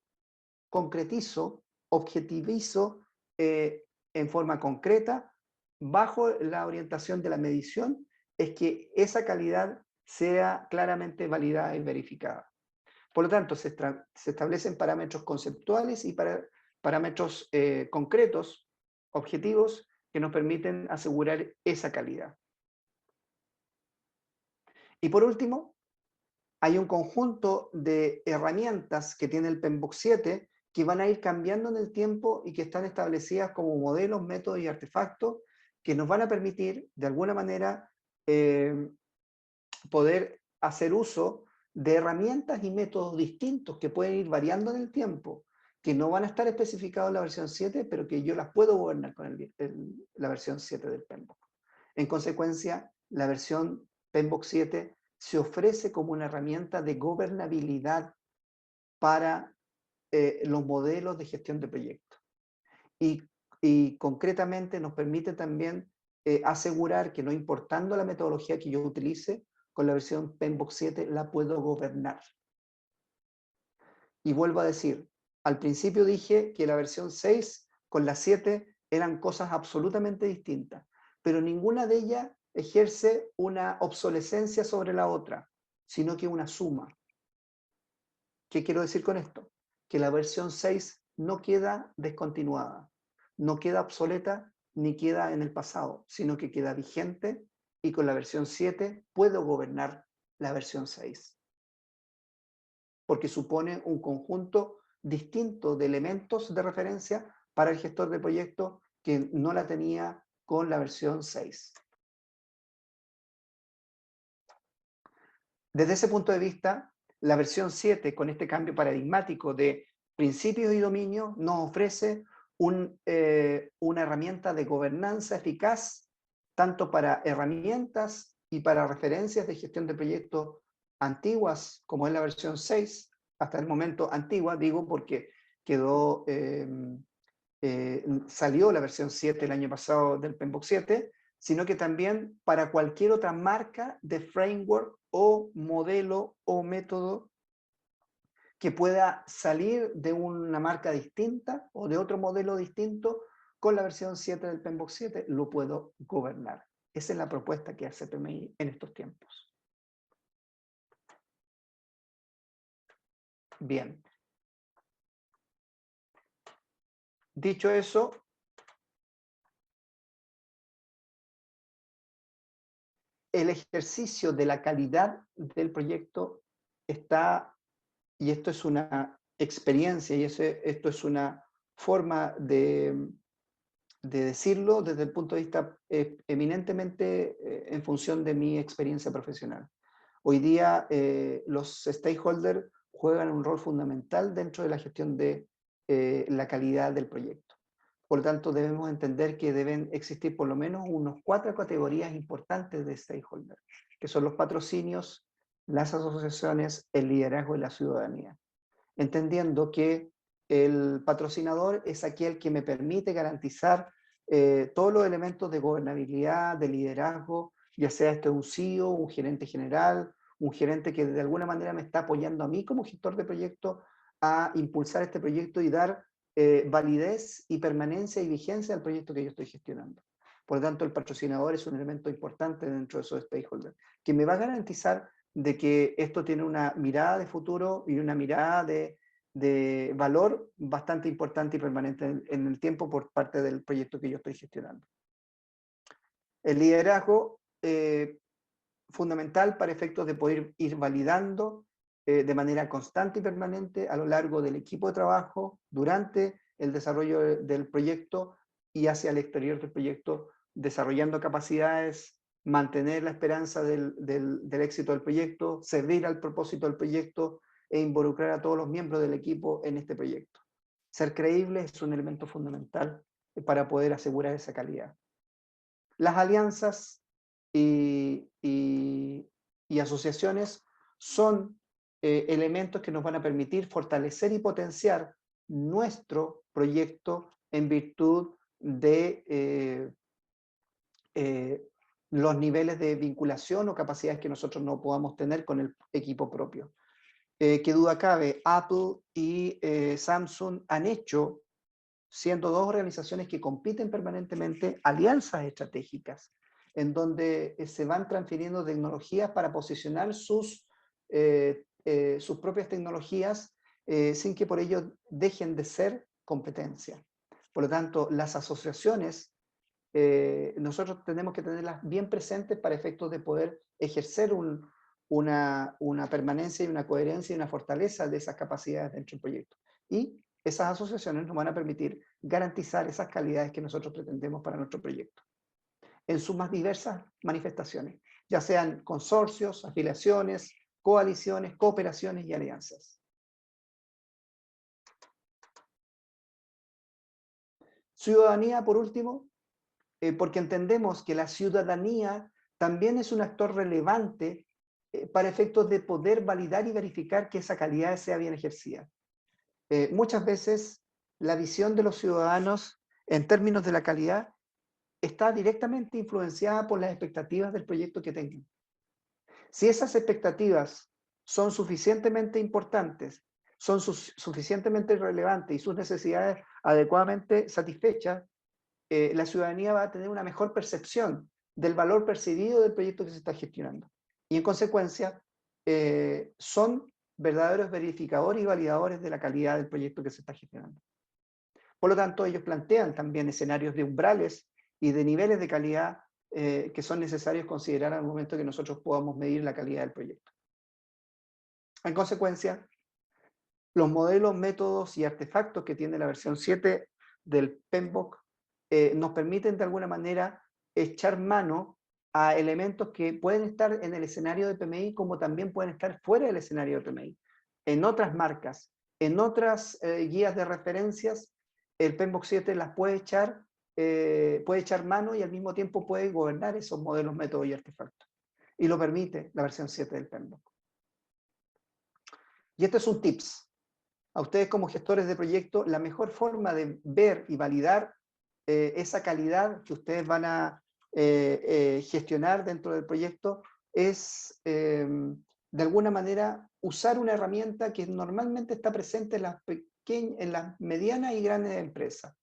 Speaker 1: concretizo, objetivizo en forma concreta, bajo la orientación de la medición, es que esa calidad sea claramente validada y verificada. Por lo tanto, se establecen parámetros conceptuales y parámetros concretos, objetivos, que nos permiten asegurar esa calidad. Y por último, hay un conjunto de herramientas que tiene el PMBOK 7 que van a ir cambiando en el tiempo y que están establecidas como modelos, métodos y artefactos que nos van a permitir, de alguna manera, poder hacer uso de herramientas y métodos distintos que pueden ir variando en el tiempo, que no van a estar especificados en la versión 7, pero que yo las puedo gobernar con la versión 7 del PMBOK. En consecuencia, la versión PMBOK 7 se ofrece como una herramienta de gobernabilidad para los modelos de gestión de proyectos. Y concretamente nos permite también asegurar que no importando la metodología que yo utilice, con la versión PMBOK 7 la puedo gobernar. Y vuelvo a decir, al principio dije que la versión 6 con la 7 eran cosas absolutamente distintas, pero ninguna de ellas ejerce una obsolescencia sobre la otra, sino que una suma. ¿Qué quiero decir con esto? Que la versión 6 no queda descontinuada, no queda obsoleta ni queda en el pasado, sino que queda vigente y con la versión 7 puedo gobernar la versión 6. Porque supone un conjunto distinto de elementos de referencia para el gestor de proyectos que no la tenía con la versión 6. Desde ese punto de vista, la versión 7, con este cambio paradigmático de principios y dominios, nos ofrece una herramienta de gobernanza eficaz, tanto para herramientas y para referencias de gestión de proyectos antiguas, como es la versión 6, hasta el momento antigua, digo porque quedó, salió la versión 7 el año pasado del PMBOK 7, sino que también para cualquier otra marca de framework o modelo o método que pueda salir de una marca distinta o de otro modelo distinto, con la versión 7 del PMBOK 7 lo puedo gobernar. Esa es la propuesta que hace PMI en estos tiempos. Bien. Dicho eso, el ejercicio de la calidad del proyecto está, y esto es una experiencia y esto es una forma de decirlo desde el punto de vista eminentemente en función de mi experiencia profesional. Hoy día los stakeholders juegan un rol fundamental dentro de la gestión de la calidad del proyecto. Por lo tanto, debemos entender que deben existir por lo menos unos 4 categorías importantes de stakeholders, que son los patrocinios, las asociaciones, el liderazgo y la ciudadanía. Entendiendo que el patrocinador es aquel que me permite garantizar todos los elementos de gobernabilidad, de liderazgo, ya sea este un CEO, un gerente general, un gerente que de alguna manera me está apoyando a mí como gestor de proyecto a impulsar este proyecto y dar validez y permanencia y vigencia al proyecto que yo estoy gestionando. Por lo tanto, el patrocinador es un elemento importante dentro de esos stakeholders, que me va a garantizar de que esto tiene una mirada de futuro y una mirada de valor bastante importante y permanente en el tiempo por parte del proyecto que yo estoy gestionando. El liderazgo, fundamental para efectos de poder ir validando de manera constante y permanente a lo largo del equipo de trabajo, durante el desarrollo del proyecto y hacia el exterior del proyecto, desarrollando capacidades, mantener la esperanza del éxito del proyecto, servir al propósito del proyecto e involucrar a todos los miembros del equipo en este proyecto. Ser creíble es un elemento fundamental para poder asegurar esa calidad. Las alianzas y asociaciones son elementos que nos van a permitir fortalecer y potenciar nuestro proyecto en virtud de los niveles de vinculación o capacidades que nosotros no podamos tener con el equipo propio. Qué duda cabe, Apple y Samsung han hecho, siendo dos organizaciones que compiten permanentemente, alianzas estratégicas, en donde se van transfiriendo tecnologías para posicionar sus propias tecnologías sin que por ello dejen de ser competencia. Por lo tanto, las asociaciones, nosotros tenemos que tenerlas bien presentes para efectos de poder ejercer una permanencia y una coherencia y una fortaleza de esas capacidades dentro del proyecto. Y esas asociaciones nos van a permitir garantizar esas calidades que nosotros pretendemos para nuestro proyecto, en sus más diversas manifestaciones, ya sean consorcios, afiliaciones, coaliciones, cooperaciones y alianzas. Ciudadanía, por último, porque entendemos que la ciudadanía también es un actor relevante para efectos de poder validar y verificar que esa calidad sea bien ejercida. Muchas veces la visión de los ciudadanos en términos de la calidad está directamente influenciada por las expectativas del proyecto que tengan. Si esas expectativas son suficientemente importantes, son suficientemente relevantes y sus necesidades adecuadamente satisfechas, la ciudadanía va a tener una mejor percepción del valor percibido del proyecto que se está gestionando. Y en consecuencia, son verdaderos verificadores y validadores de la calidad del proyecto que se está gestionando. Por lo tanto, ellos plantean también escenarios de umbrales y de niveles de calidad que son necesarios considerar al momento que nosotros podamos medir la calidad del proyecto. En consecuencia, los modelos, métodos y artefactos que tiene la versión 7 del PMBOK nos permiten de alguna manera echar mano a elementos que pueden estar en el escenario de PMI como también pueden estar fuera del escenario de PMI. En otras marcas, en otras guías de referencias, el PMBOK 7 las puede echar mano y al mismo tiempo puede gobernar esos modelos, métodos y artefactos. Y lo permite la versión 7 del PMBOK. Y este es un tips. A ustedes como gestores de proyecto, la mejor forma de ver y validar esa calidad que ustedes van a gestionar dentro del proyecto es, de alguna manera, usar una herramienta que normalmente está presente en las medianas y grandes empresas,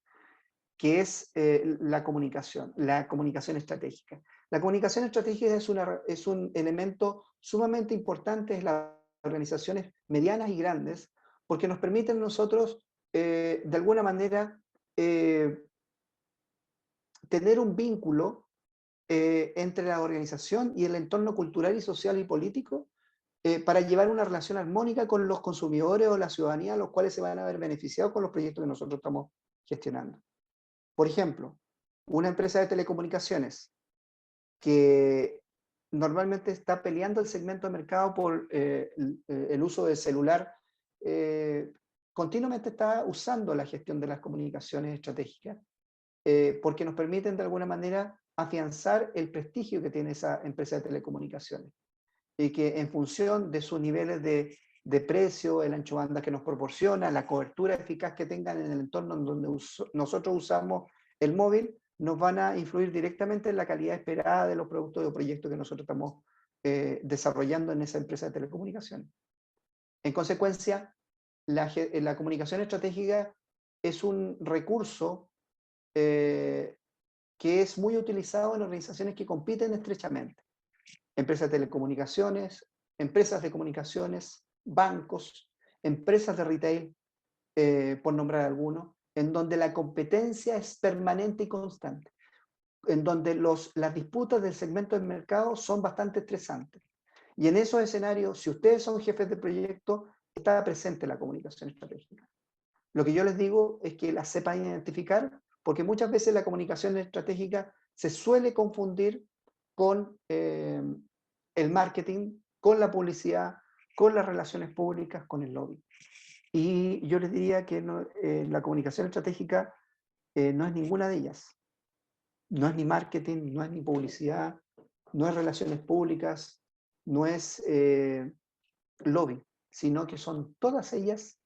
Speaker 1: que es la comunicación estratégica. La comunicación estratégica es un elemento sumamente importante en las organizaciones medianas y grandes, porque nos permiten a nosotros, de alguna manera, tener un vínculo entre la organización y el entorno cultural y social y político para llevar una relación armónica con los consumidores o la ciudadanía, los cuales se van a ver beneficiados con los proyectos que nosotros estamos gestionando. Por ejemplo, una empresa de telecomunicaciones que normalmente está peleando el segmento de mercado por el uso del celular, continuamente está usando la gestión de las comunicaciones estratégicas, porque nos permiten de alguna manera afianzar el prestigio que tiene esa empresa de telecomunicaciones y que en función de sus niveles de precio, el ancho banda que nos proporciona, la cobertura eficaz que tengan en el entorno en donde nosotros usamos el móvil, nos van a influir directamente en la calidad esperada de los productos o proyectos que nosotros estamos desarrollando en esa empresa de telecomunicaciones. En consecuencia, la comunicación estratégica es un recurso que es muy utilizado en organizaciones que compiten estrechamente. Empresas de telecomunicaciones, empresas de comunicaciones, bancos, empresas de retail, por nombrar algunos, en donde la competencia es permanente y constante, en donde las disputas del segmento del mercado son bastante estresantes. Y en esos escenarios, si ustedes son jefes de proyecto, está presente la comunicación estratégica. Lo que yo les digo es que la sepan identificar, porque muchas veces la comunicación estratégica se suele confundir con el marketing, con la publicidad, con las relaciones públicas, con el lobby. Y yo les diría que la comunicación estratégica no es ninguna de ellas. No es ni marketing, no es ni publicidad, no es relaciones públicas, no es lobby, sino que son todas ellas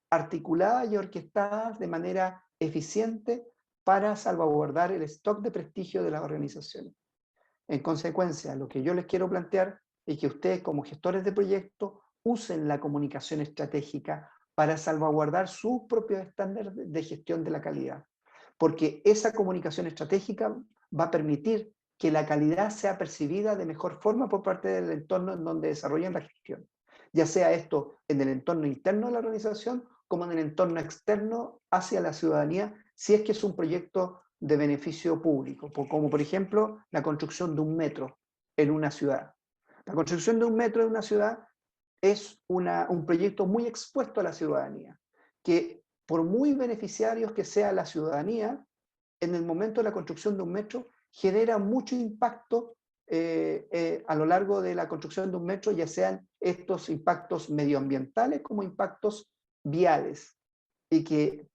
Speaker 1: articuladas y orquestadas de manera eficiente para salvaguardar el stock de prestigio de las organizaciones. En consecuencia, lo que yo les quiero plantear es que ustedes como gestores de proyectos usen la comunicación estratégica para salvaguardar sus propios estándares de gestión de la calidad, porque esa comunicación estratégica va a permitir que la calidad sea percibida de mejor forma por parte del entorno en donde desarrollan la gestión, ya sea esto en el entorno interno de la organización como en el entorno externo hacia la ciudadanía, si es que es un proyecto de beneficio público, como por ejemplo la construcción de un metro en una ciudad. La construcción de un metro en una ciudad es un proyecto muy expuesto a la ciudadanía, que por muy beneficiarios que sea la ciudadanía, en el momento de la construcción de un metro, genera mucho impacto a lo largo de la construcción de un metro, ya sean estos impactos medioambientales como impactos viales, y que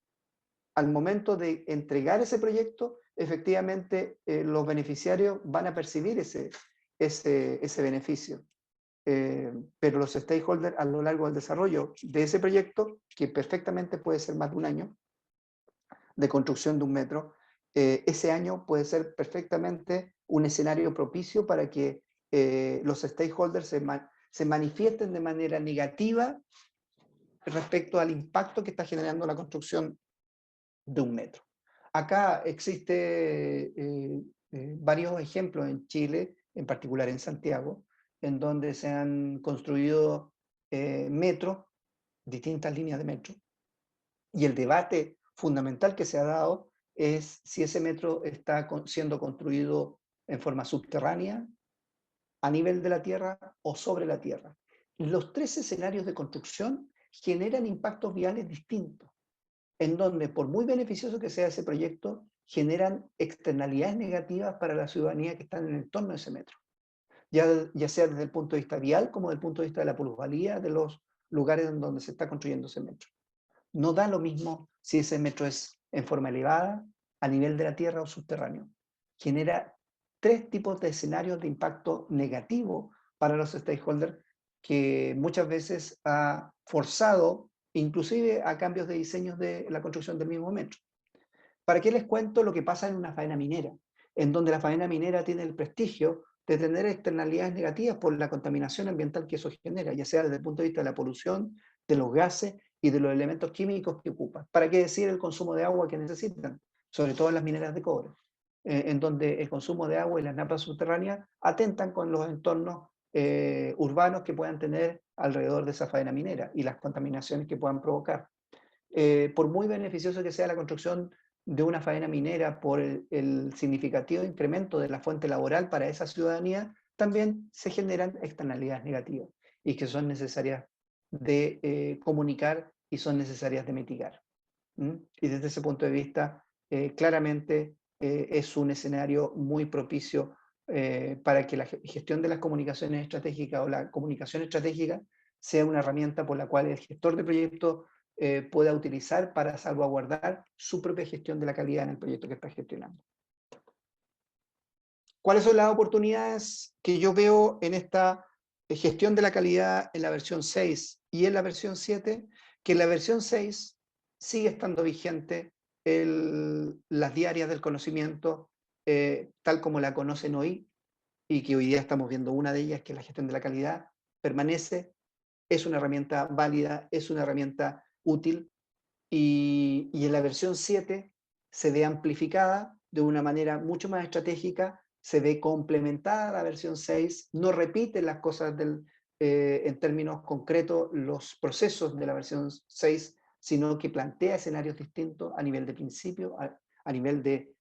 Speaker 1: al momento de entregar ese proyecto, efectivamente los beneficiarios van a percibir ese beneficio. Pero los stakeholders a lo largo del desarrollo de ese proyecto, que perfectamente puede ser más de un año de construcción de un metro, ese año puede ser perfectamente un escenario propicio para que los stakeholders se manifiesten de manera negativa respecto al impacto que está generando la construcción de un metro. Acá existe varios ejemplos en Chile, en particular en Santiago, en donde se han construido metros, distintas líneas de metro, y el debate fundamental que se ha dado es si ese metro está siendo construido en forma subterránea, a nivel de la tierra o sobre la tierra. Los tres escenarios de construcción generan impactos viales distintos, en donde, por muy beneficioso que sea ese proyecto, generan externalidades negativas para la ciudadanía que está en el entorno de ese metro, ya sea desde el punto de vista vial como desde el punto de vista de la plusvalía de los lugares en donde se está construyendo ese metro. No da lo mismo si ese metro es en forma elevada, a nivel de la tierra o subterráneo. Genera tres tipos de escenarios de impacto negativo para los stakeholders que muchas veces ha forzado inclusive a cambios de diseños de la construcción del mismo metro. ¿Para qué les cuento lo que pasa en una faena minera? En donde la faena minera tiene el prestigio de tener externalidades negativas por la contaminación ambiental que eso genera, ya sea desde el punto de vista de la polución, de los gases y de los elementos químicos que ocupan. ¿Para qué decir el consumo de agua que necesitan? Sobre todo en las mineras de cobre, en donde el consumo de agua y las napas subterráneas atentan con los entornos urbanos que puedan tener alrededor de esa faena minera y las contaminaciones que puedan provocar. Por muy beneficioso que sea la construcción de una faena minera por el significativo incremento de la fuente laboral para esa ciudadanía, también se generan externalidades negativas y que son necesarias de comunicar y son necesarias de mitigar. Y desde ese punto de vista, claramente es un escenario muy propicio para que la gestión de las comunicaciones estratégicas o la comunicación estratégica sea una herramienta por la cual el gestor de proyecto pueda utilizar para salvaguardar su propia gestión de la calidad en el proyecto que está gestionando. ¿Cuáles son las oportunidades que yo veo en esta gestión de la calidad en la versión 6 y en la versión 7? Que en la versión 6 sigue estando vigente las diarias del conocimiento, tal como la conocen hoy, y que hoy día estamos viendo una de ellas, que es la gestión de la calidad, permanece, es una herramienta válida, es una herramienta útil, y en la versión 7 se ve amplificada de una manera mucho más estratégica, se ve complementada a la versión 6, no repite las cosas en términos concretos los procesos de la versión 6, sino que plantea escenarios distintos a nivel de principio, a nivel de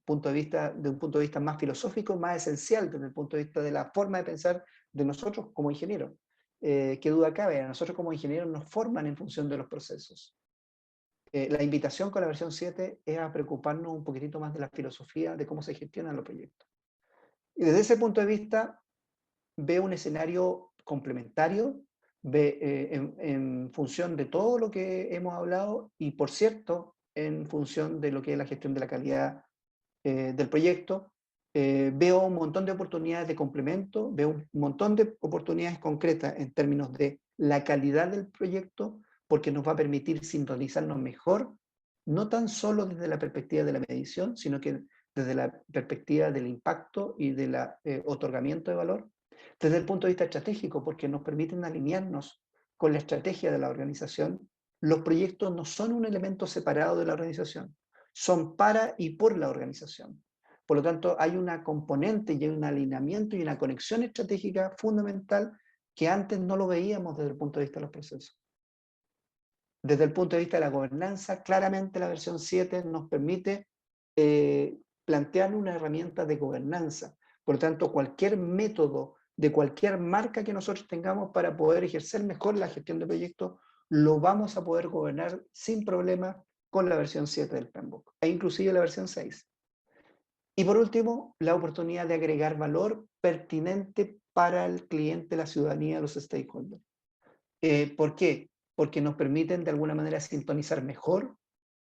Speaker 1: punto de un punto de vista más filosófico, más esencial desde el punto de vista de la forma de pensar de nosotros como ingenieros. Qué duda cabe, a nosotros como ingenieros nos forman en función de los procesos. La invitación con la versión 7 es a preocuparnos un poquitito más de la filosofía, de cómo se gestionan los proyectos. Y desde ese punto de vista, veo un escenario complementario en función de todo lo que hemos hablado y, por cierto, en función de lo que es la gestión de la calidad del proyecto. Veo un montón de oportunidades de complemento, veo un montón de oportunidades concretas en términos de la calidad del proyecto, porque nos va a permitir sintonizarnos mejor, no tan solo desde la perspectiva de la medición, sino que desde la perspectiva del impacto y del otorgamiento de valor, desde el punto de vista estratégico, porque nos permiten alinearnos con la estrategia de la organización. Los proyectos no son un elemento separado de la organización, son para y por la organización. Por lo tanto, hay una componente y hay un alineamiento y una conexión estratégica fundamental que antes no lo veíamos desde el punto de vista de los procesos. Desde el punto de vista de la gobernanza, claramente la versión 7 nos permite plantear una herramienta de gobernanza. Por lo tanto, cualquier método de cualquier marca que nosotros tengamos para poder ejercer mejor la gestión de proyectos lo vamos a poder gobernar sin problema con la versión 7 del Planbook, e inclusive la versión 6. Y por último, la oportunidad de agregar valor pertinente para el cliente, la ciudadanía, los stakeholders. ¿Por qué? Porque nos permiten de alguna manera sintonizar mejor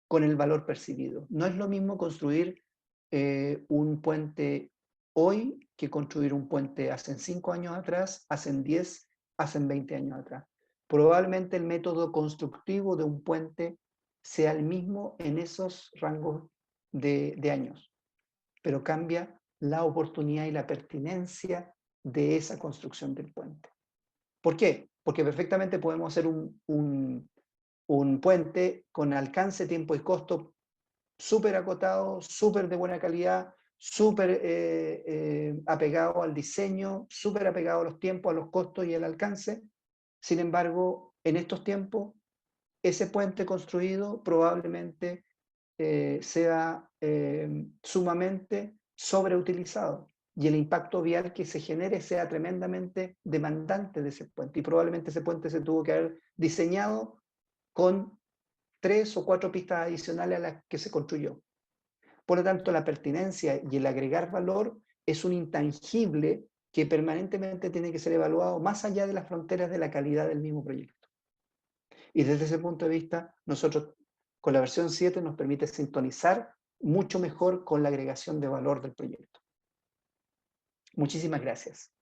Speaker 1: con el valor percibido. No es lo mismo construir un puente hoy que construir un puente hace 5 años atrás, hace 10, hace 20 años atrás. Probablemente el método constructivo de un puente sea el mismo en esos rangos de años, pero cambia la oportunidad y la pertinencia de esa construcción del puente. ¿Por qué? Porque perfectamente podemos hacer un puente con alcance, tiempo y costo súper acotado, súper de buena calidad, súper apegado al diseño, súper apegado a los tiempos, a los costos y al alcance. Sin embargo, en estos tiempos, ese puente construido probablemente sea sumamente sobreutilizado y el impacto vial que se genere sea tremendamente demandante de ese puente. Y probablemente ese puente se tuvo que haber diseñado con 3 o 4 pistas adicionales a las que se construyó. Por lo tanto, la pertinencia y el agregar valor es un intangible que permanentemente tiene que ser evaluado más allá de las fronteras de la calidad del mismo proyecto. Y desde ese punto de vista, nosotros con la versión 7 nos permite sintonizar mucho mejor con la agregación de valor del proyecto. Muchísimas gracias.